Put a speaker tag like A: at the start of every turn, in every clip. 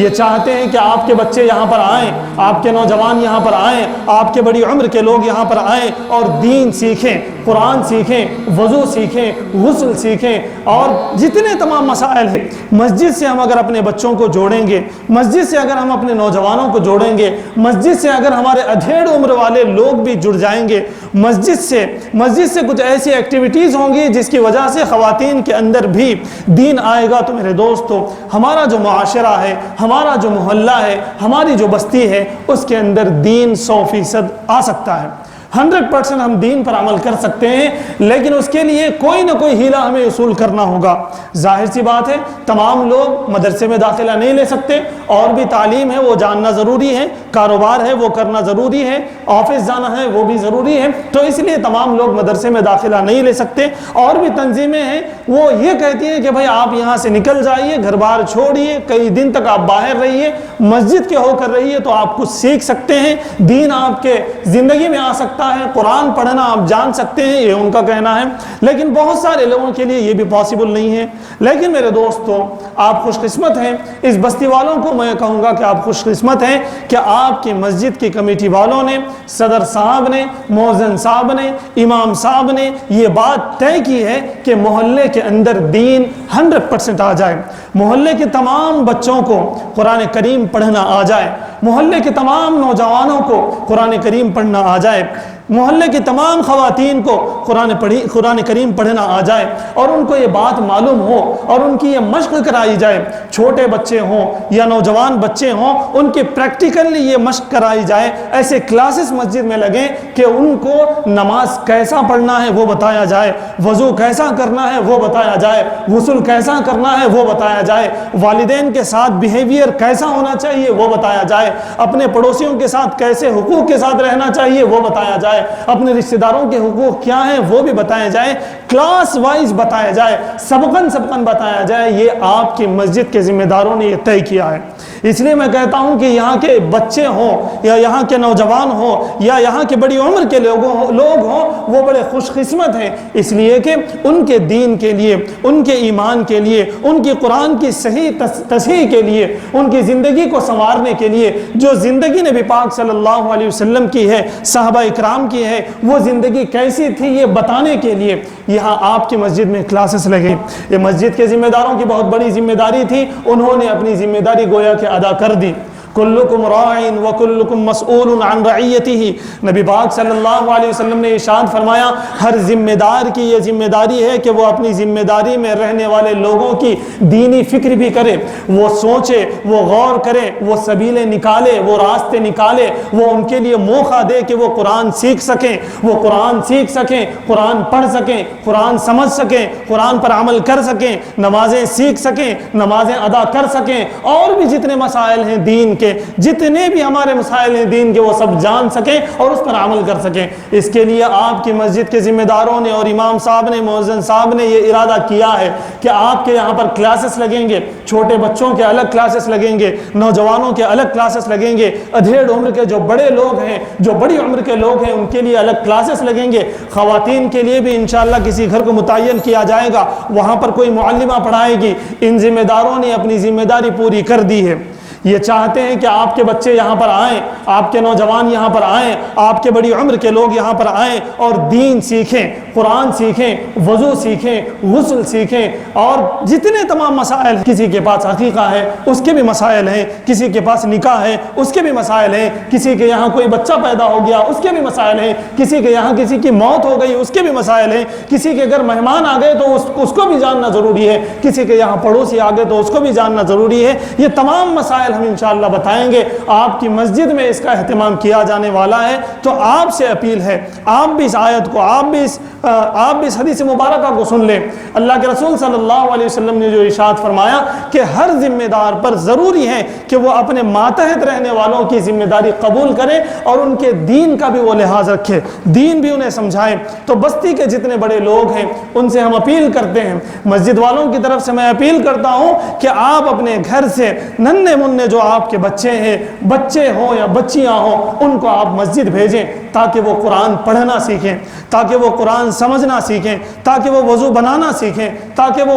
A: یہ چاہتے ہیں کہ آپ کے بچے یہاں پر آئیں، آپ کے نوجوان یہاں پر آئیں، آپ کے بڑی عمر کے لوگ یہاں پر آئیں اور دین سیکھیں، قرآن سیکھیں، وضو سیکھیں، غسل سیکھیں، اور جتنے تمام مسائل ہیں مسجد سے ہم اگر اپنے بچوں کو جوڑیں گے، مسجد سے اگر ہم اپنے نوجوانوں کو جوڑیں گے، مسجد سے اگر ہمارے ادھیڑ عمر والے لوگ بھی جڑ جائیں گے، مسجد سے کچھ ایسی ایکٹیویٹیز ہوں گی جس کی وجہ سے خواتین کے اندر بھی دین آئے گا، تو میرے دوستو ہمارا جو معاشرہ ہے، ہمارا جو محلہ ہے، ہماری جو بستی ہے، اس کے اندر دین 100% آ سکتا ہے۔ 100% ہم دین پر عمل کر سکتے ہیں، لیکن اس کے لیے کوئی نہ کوئی ہیلہ ہمیں اصول کرنا ہوگا۔ ظاہر سی بات ہے تمام لوگ مدرسے میں داخلہ نہیں لے سکتے، اور بھی تعلیم ہے وہ جاننا ضروری ہے، کاروبار ہے وہ کرنا ضروری ہے، آفس جانا ہے وہ بھی ضروری ہے، تو اس لیے تمام لوگ مدرسے میں داخلہ نہیں لے سکتے۔ اور بھی تنظیمیں ہیں وہ یہ کہتی ہیں کہ بھائی آپ یہاں سے نکل جائیے، گھر بار چھوڑیے، کئی دن تک آپ باہر رہیے، مسجد کے ہو کر رہیے تو آپ کچھ سیکھ سکتے ہیں، دین آپ کے زندگی میں آ سکتا ہے، قرآن پڑھنا آپ جان سکتے ہیں، یہ ان کا کہنا ہے۔ لیکن بہت سارے لوگوں کے لیے یہ بھی پاسبل نہیں ہے۔ لیکن میرے دوستو آپ خوش قسمت ہیں، اس بستی والوں کو میں کہوں گا کہ آپ خوش قسمت ہیں کہ آپ کی مسجد کی کمیٹی والوں نے، صدر صاحب نے، مؤذن صاحب نے، امام صاحب نے یہ بات طے کی ہے کہ محلے کے اندر دین 100% آ جائے، محلے کے تمام بچوں کو قرآن کریم پڑھنا آ جائے، محلے کے تمام نوجوانوں کو قرآن کریم پڑھنا آ جائے، محلے کی تمام خواتین کو قرآن کریم پڑھنا آ جائے، اور ان کو یہ بات معلوم ہو اور ان کی یہ مشق کرائی جائے، چھوٹے بچے ہوں یا نوجوان بچے ہوں ان کی پریکٹیکلی یہ مشق کرائی جائے، ایسے کلاسز مسجد میں لگیں کہ ان کو نماز کیسا پڑھنا ہے وہ بتایا جائے، وضو کیسا کرنا ہے وہ بتایا جائے، غسل کیسا کرنا ہے وہ بتایا جائے، والدین کے ساتھ بیہیویئر کیسا ہونا چاہیے وہ بتایا جائے، اپنے پڑوسیوں کے ساتھ کیسے حقوق کے ساتھ رہنا چاہیے وہ بتایا جائے، اپنے رشتہ داروں کے حقوق کیا ہیں وہ بھی بتائے جائیں، کلاس وائز بتایا جائے، سبقن بتایا جائے۔ یہ آپ کی مسجد کے ذمہ داروں نے یہ طے کیا ہے۔ اس لیے میں کہتا ہوں کہ یہاں کے بچے ہوں یا یہاں کے نوجوان ہوں یا یہاں کے بڑی عمر کے لوگ ہوں وہ بڑے خوش قسمت ہیں، اس لیے کہ ان کے دین کے لیے، ان کے ایمان کے لیے، ان کی قرآن کی صحیح تصحیح کے لیے، ان کی زندگی کو سنوارنے کے لیے جو زندگی نبی پاک صلی اللہ علیہ وسلم کی ہے، صحابہ اکرام کی ہے، وہ زندگی کیسی تھی یہ بتانے کے لیے یہاں آپ کی مسجد میں کلاسز لگے۔ یہ مسجد کے ذمہ داروں کی بہت بڑی ذمہ داری تھی، انہوں نے اپنی ذمہ داری گویا کہ ادا کر دی۔ کلکم راعٍ وکلکم مسئول عن رعیتہ، نبی پاک صلی اللہ علیہ وسلم نے ارشاد فرمایا ہر ذمہ دار کی یہ ذمہ داری ہے کہ وہ اپنی ذمہ داری میں رہنے والے لوگوں کی دینی فکر بھی کرے، وہ سوچے، وہ غور کرے، وہ سبیلیں نکالے، وہ راستے نکالے، وہ ان کے لیے موقع دے کہ وہ قرآن سیکھ سکیں، وہ قرآن سیکھ سکیں، قرآن پڑھ سکیں، قرآن سمجھ سکیں، قرآن پر عمل کر سکیں، نمازیں سیکھ سکیں، نمازیں ادا کر سکیں، اور بھی جتنے مسائل ہیں دین کے، جتنے بھی ہمارے مسائل ہیں دین کے وہ سب جان سکیں اور اس پر عمل کر سکیں۔ اس کے لیے آپ کی مسجد کے ذمہ داروں نے اور امام صاحب نے، مؤذن صاحب نے یہ ارادہ کیا ہے کہ آپ کے یہاں پر کلاسز لگیں گے، چھوٹے بچوں کے الگ کلاسز لگیں گے، نوجوانوں کے الگ کلاسز لگیں گے، ادھیڑ عمر کے جو بڑے لوگ ہیں، جو بڑی عمر کے لوگ ہیں ان کے لیے الگ کلاسز لگیں گے، خواتین کے لیے بھی انشاءاللہ کسی گھر کو متعین کیا جائے گا، وہاں پر کوئی معلمہ پڑھائے گی۔ ان ذمہ داروں نے اپنی ذمہ داری پوری کر دی ہے۔ یہ چاہتے ہیں کہ آپ کے بچے یہاں پر آئیں، آپ کے نوجوان یہاں پر آئیں، آپ کے بڑی عمر کے لوگ یہاں پر آئیں اور دین سیکھیں، قرآن سیکھیں، وضو سیکھیں، غسل سیکھیں، اور جتنے تمام مسائل، کسی کے پاس عقیقہ ہے اس کے بھی مسائل ہیں، کسی کے پاس نکاح ہے اس کے بھی مسائل ہیں، کسی کے یہاں کوئی بچہ پیدا ہو گیا اس کے بھی مسائل ہیں، کسی کے یہاں کسی کی موت ہو گئی اس کے بھی مسائل ہیں، کسی کے گھر مہمان آ گئے تو اس کو بھی جاننا ضروری ہے، کسی کے یہاں پڑوسی آ گئے تو اس کو بھی جاننا ضروری ہے۔ یہ تمام مسائل ہم انشاءاللہ بتائیں گے۔ آپ کی مسجد میں اس کا اہتمام کیا جانے والا ہے، تو آپ سے اپیل ہے آپ بھی اس آیت کو، آپ بھی اس حدیث مبارکہ کو سن لیں۔ اللہ کے رسول صلی اللہ علیہ وسلم نے جو ارشاد فرمایا کہ ہر ذمہ دار پر ضروری ہے کہ وہ اپنے ماتحت رہنے والوں کی ذمہ داری قبول کرے اور ان کے دین کا بھی وہ لحاظ رکھے، دین بھی انہیں سمجھائے۔ تو بستی کے جتنے بڑے لوگ ہیں ان سے ہم اپیل کرتے ہیں، مسجد والوں کی طرف سے میں اپیل کرتا ہوں کہ آپ اپنے گھر سے ننھے منھے میں جو آپ کے بچے ہیں، بچے ہوں یا بچیاں ہوں، ان کو آپ مسجد بھیجیں تاکہ وہ قرآن پڑھنا سیکھیں، تاکہ وہ قرآن سمجھنا سیکھیں، تاکہ وہ وضو بنانا سیکھیں، تاکہ وہ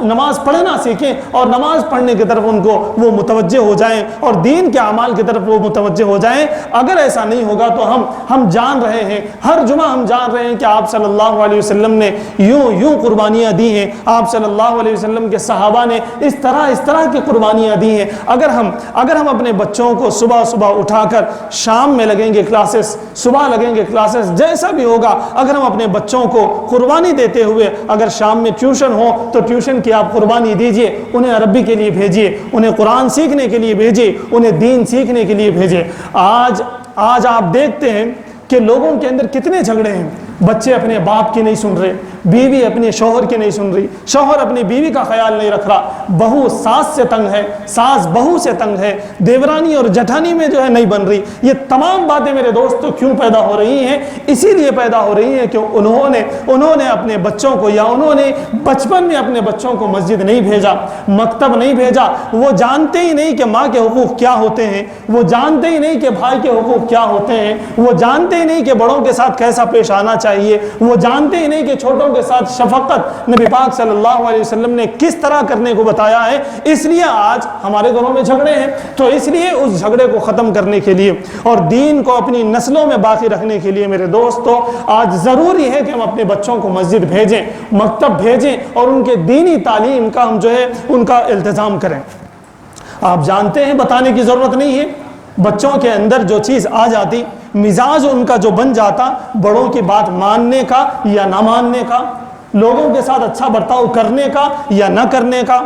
A: نماز پڑھنا سیکھیں، اور نماز پڑھنے کی طرف ان کو وہ متوجہ ہو جائیں اور دین کے اعمال کی طرف وہ متوجہ ہو جائیں۔ اگر ایسا نہیں ہوگا تو ہم جان رہے ہیں، ہر جمعہ ہم جان رہے ہیں کہ آپ صلی اللہ علیہ وسلم نے یوں قربانیاں دی ہیں، آپ صلی اللہ علیہ وسلم کے صحابہ نے اس طرح کی قربانیاں دی ہیں۔ اگر ہم اپنے بچوں کو صبح اٹھا کر شام میں لگیں گے کلاسز، صبح لگیں گے کلاسز، جیسا بھی ہوگا، اگر ہم اپنے بچوں کو قربانی دیتے ہوئے اگر شام میں ٹیوشن ہو تو ٹیوشن کی آپ قربانی دیجئے، انہیں عربی کے لیے بھیجیے، انہیں قرآن سیکھنے کے لیے بھیجیے، انہیں دین سیکھنے کے لیے بھیجیے۔ آج آپ دیکھتے ہیں کہ لوگوں کے اندر کتنے جھگڑے ہیں، بچے اپنے باپ کی نہیں سن رہے، بیوی اپنے شوہر کی نہیں سن رہی، شوہر اپنی بیوی کا خیال نہیں رکھ رہا، بہو ساس سے تنگ ہے، ساس بہو سے تنگ ہے، دیورانی اور جٹھانی میں جو ہے نہیں بن رہی۔ یہ تمام باتیں میرے دوستوں کیوں پیدا ہو رہی ہیں؟ اسی لیے پیدا ہو رہی ہیں کہ انہوں نے اپنے بچوں کو، یا انہوں نے بچپن میں اپنے بچوں کو مسجد نہیں بھیجا، مکتب نہیں بھیجا، وہ جانتے ہی نہیں کہ ماں کے حقوق کیا ہوتے ہیں، وہ جانتے ہی نہیں کہ بھائی کے حقوق کیا ہوتے ہیں، وہ جانتے ہی نہیں کہ بڑوں کے ساتھ کیسا پیش آنا چاہیے، وہ جانتے ہی نہیں کہ چھوٹوں کے ساتھ شفقت نبی پاک صلی اللہ علیہ وسلم نے کس طرح کرنے کو بتایا ہے۔ اس لیے آج ہمارے گھروں میں جھگڑے ہیں، تو اس لیے اس جھگڑے کو ختم کرنے کے لیے اور دین کو اپنی نسلوں میں باقی رکھنے کے لیے میرے دوستو آج ضروری ہے کہ ہم اپنے بچوں کو مسجد بھیجیں، مکتب بھیجیں، اور ان کے دینی تعلیم کا ہم جو ہے ان کا التزام کریں۔ آپ جانتے ہیں، بتانے کی ضرورت نہیں ہے، بچوں کے اندر جو چیز آ جاتی، مزاج ان کا جو بن جاتا، بڑوں کی بات ماننے کا یا نہ ماننے کا، لوگوں کے ساتھ اچھا برتاؤ کرنے کا یا نہ کرنے کا،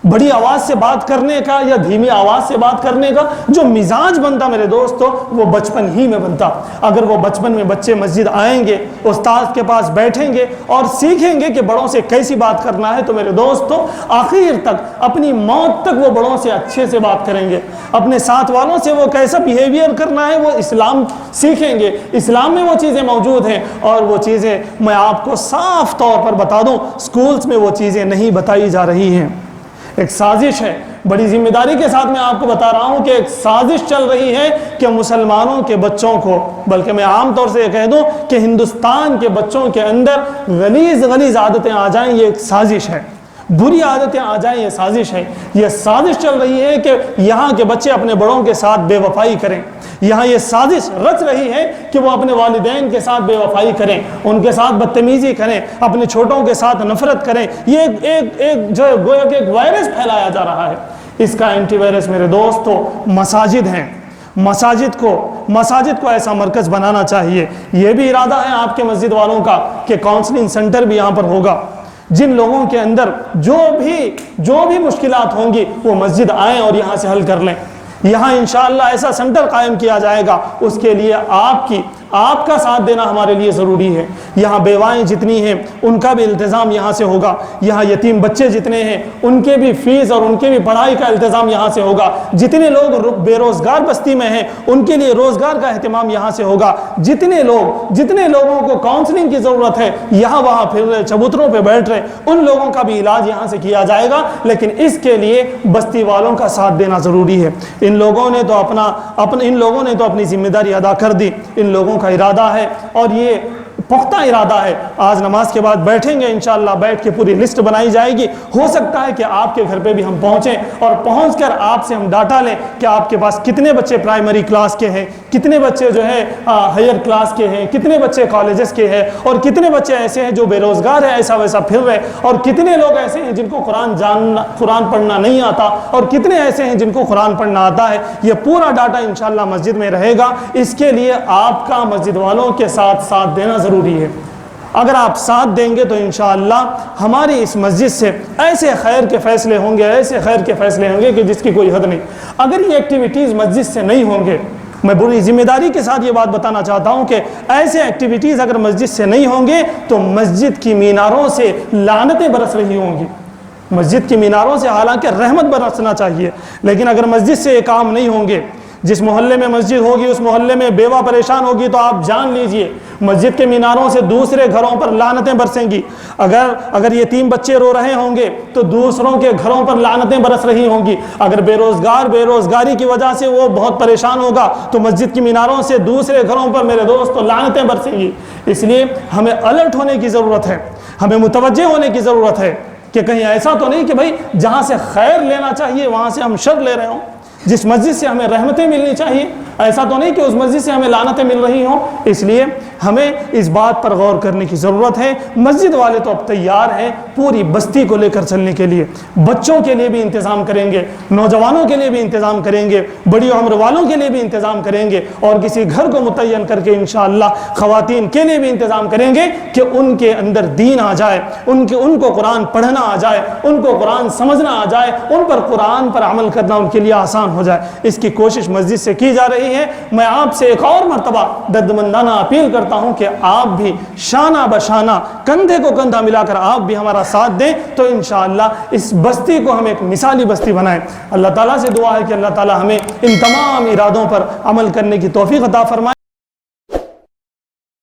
A: بڑی آواز سے بات کرنے کا یا دھیمی آواز سے بات کرنے کا، جو مزاج بنتا میرے دوستو وہ بچپن ہی میں بنتا۔ اگر وہ بچپن میں بچے مسجد آئیں گے، استاد کے پاس بیٹھیں گے اور سیکھیں گے کہ بڑوں سے کیسی بات کرنا ہے، تو میرے دوستو آخر تک، اپنی موت تک وہ بڑوں سے اچھے سے بات کریں گے، اپنے ساتھ والوں سے وہ کیسا بیہیویئر کرنا ہے وہ اسلام سیکھیں گے۔ اسلام میں وہ چیزیں موجود ہیں، اور وہ چیزیں میں آپ کو صاف طور پر بتا دوں، سکولز میں وہ چیزیں نہیں بتائی جا رہی ہیں۔ ایک سازش ہے، بڑی ذمہ داری کے ساتھ میں آپ کو بتا رہا ہوں کہ ایک سازش چل رہی ہے کہ مسلمانوں کے بچوں کو، بلکہ میں عام طور سے یہ کہہ دوں کہ ہندوستان کے بچوں کے اندر غلیظ عادتیں آ جائیں، یہ ایک سازش ہے، بری عادتیں آ جائیں، یہ سازش ہے۔ یہ سازش چل رہی ہے کہ یہاں کے بچے اپنے بڑوں کے ساتھ بے وفائی کریں، یہاں یہ سازش رچ رہی ہے کہ وہ اپنے والدین کے ساتھ بے وفائی کریں، ان کے ساتھ بدتمیزی کریں، اپنے چھوٹوں کے ساتھ نفرت کریں۔ یہ ایک جو ہے گویا کہ ایک وائرس پھیلایا جا رہا ہے۔ اس کا اینٹی وائرس میرے دوستو مساجد ہیں۔ مساجد کو ایسا مرکز بنانا چاہیے۔ یہ بھی ارادہ ہے آپ کے مسجد والوں کا کہ کاؤنسلنگ سینٹر بھی یہاں پر ہوگا، جن لوگوں کے اندر جو بھی مشکلات ہوں گی وہ مسجد آئیں اور یہاں سے حل کر لیں۔ یہاں انشاءاللہ ایسا سینٹر قائم کیا جائے گا، اس کے لیے آپ کا ساتھ دینا ہمارے لیے ضروری ہے۔ یہاں بیوائیں جتنی ہیں ان کا بھی التزام یہاں سے ہوگا، یہاں یتیم بچے جتنے ہیں ان کے بھی فیس اور ان کے بھی پڑھائی کا التزام یہاں سے ہوگا، جتنے لوگ بے روزگار بستی میں ہیں ان کے لیے روزگار کا اہتمام یہاں سے ہوگا، جتنے لوگوں کو کاؤنسلنگ کی ضرورت ہے، یہاں وہاں پھر رہے، چبوتروں پہ بیٹھ رہے، ان لوگوں کا بھی علاج یہاں سے کیا جائے گا۔ لیکن اس کے لیے بستی والوں کا ساتھ دینا ضروری ہے۔ ان لوگوں نے تو اپنی ذمہ داری ادا کر دی، ان لوگوں کا ارادہ ہے اور یہ پختہ ارادہ ہے، آج نماز کے بعد بیٹھیں گے انشاءاللہ، بیٹھ کے پوری لسٹ بنائی جائے گی۔ ہو سکتا ہے کہ آپ کے گھر پہ بھی ہم پہنچیں اور پہنچ کر آپ سے ہم ڈاٹا لیں کہ آپ کے پاس کتنے بچے پرائمری کلاس کے ہیں، کتنے بچے جو ہے ہائر کلاس کے ہیں، کتنے بچے کالجز کے ہیں، اور کتنے بچے ایسے ہیں جو بے روزگار ہیں، ایسا ویسا پھر رہے، اور کتنے لوگ ایسے ہیں جن کو قرآن پڑھنا نہیں آتا، اور کتنے ایسے ہیں جن کو قرآن پڑھنا آتا ہے۔ یہ پورا ڈاٹا انشاءاللہ مسجد میں رہے گا۔ اس کے لیے آپ کا مسجد والوں کے ساتھ دینا ضروری ہے۔ اگر آپ ساتھ دیں گے تو انشاءاللہ ہماری اس مسجد سے ایسے خیر کے فیصلے ہوں گے کہ جس کی کوئی حد نہیں۔ اگر یہ ایکٹیویٹیز مسجد سے نہیں ہوں گے، میں بڑی ذمہ داری کے ساتھ یہ بات بتانا چاہتا ہوں کہ ایسے ایکٹیویٹیز اگر مسجد سے نہیں ہوں گے تو مسجد کی میناروں سے لعنتیں برس رہی ہوں گی۔ مسجد کی میناروں سے حالانکہ رحمت برسنا چاہیے، لیکن اگر مسجد سے یہ کام نہیں ہوں گے، جس محلے میں مسجد ہوگی اس محلے میں بیوہ پریشان ہوگی تو آپ جان لیجئے مسجد کے میناروں سے دوسرے گھروں پر لعنتیں برسیں گی. اگر یتیم بچے رو رہے ہوں گے تو دوسروں کے گھروں پر لعنتیں برس رہی ہوں گی. اگر بے روزگاری کی وجہ سے وہ بہت پریشان ہوگا تو مسجد کی میناروں سے دوسرے گھروں پر میرے دوستو لعنتیں برسیں گی. اس لیے ہمیں الرٹ ہونے کی ضرورت ہے, ہمیں متوجہ ہونے کی ضرورت ہے کہ کہیں ایسا تو نہیں کہ بھائی جہاں سے خیر لینا چاہیے وہاں سے ہم شر لے رہے ہوں. جس مسجد سے ہمیں رحمتیں ملنی چاہیے ایسا تو نہیں کہ اس مسجد سے ہمیں لعنتیں مل رہی ہوں. اس لیے ہمیں اس بات پر غور کرنے کی ضرورت ہے. مسجد والے تو اب تیار ہیں پوری بستی کو لے کر چلنے کے لیے, بچوں کے لیے بھی انتظام کریں گے, نوجوانوں کے لیے بھی انتظام کریں گے, بڑی عمر والوں کے لیے بھی انتظام کریں گے, اور کسی گھر کو متعین کر کے انشاءاللہ خواتین کے لیے بھی انتظام کریں گے کہ ان کے اندر دین آ جائے, ان کو قرآن پڑھنا آ جائے, ان کو قرآن سمجھنا آ جائے, ان پر قرآن پر عمل کرنا ان کے لیے آسان ہو جائے. اس کی کوشش مسجد سے کی جا رہی ہے. میں آپ سے ایک اور مرتبہ دردمندانہ اپیل کرتا ہوں کہ آپ بھی شانہ بشانہ کندھے کو کندھا ملا کر آپ بھی ہمارا ساتھ دیں تو انشاءاللہ اس بستی کو ہم ایک مثالی بستی بنائیں. اللہ تعالیٰ سے دعا ہے کہ اللہ تعالیٰ ہمیں ان تمام ارادوں پر عمل کرنے کی توفیق عطا فرمائے.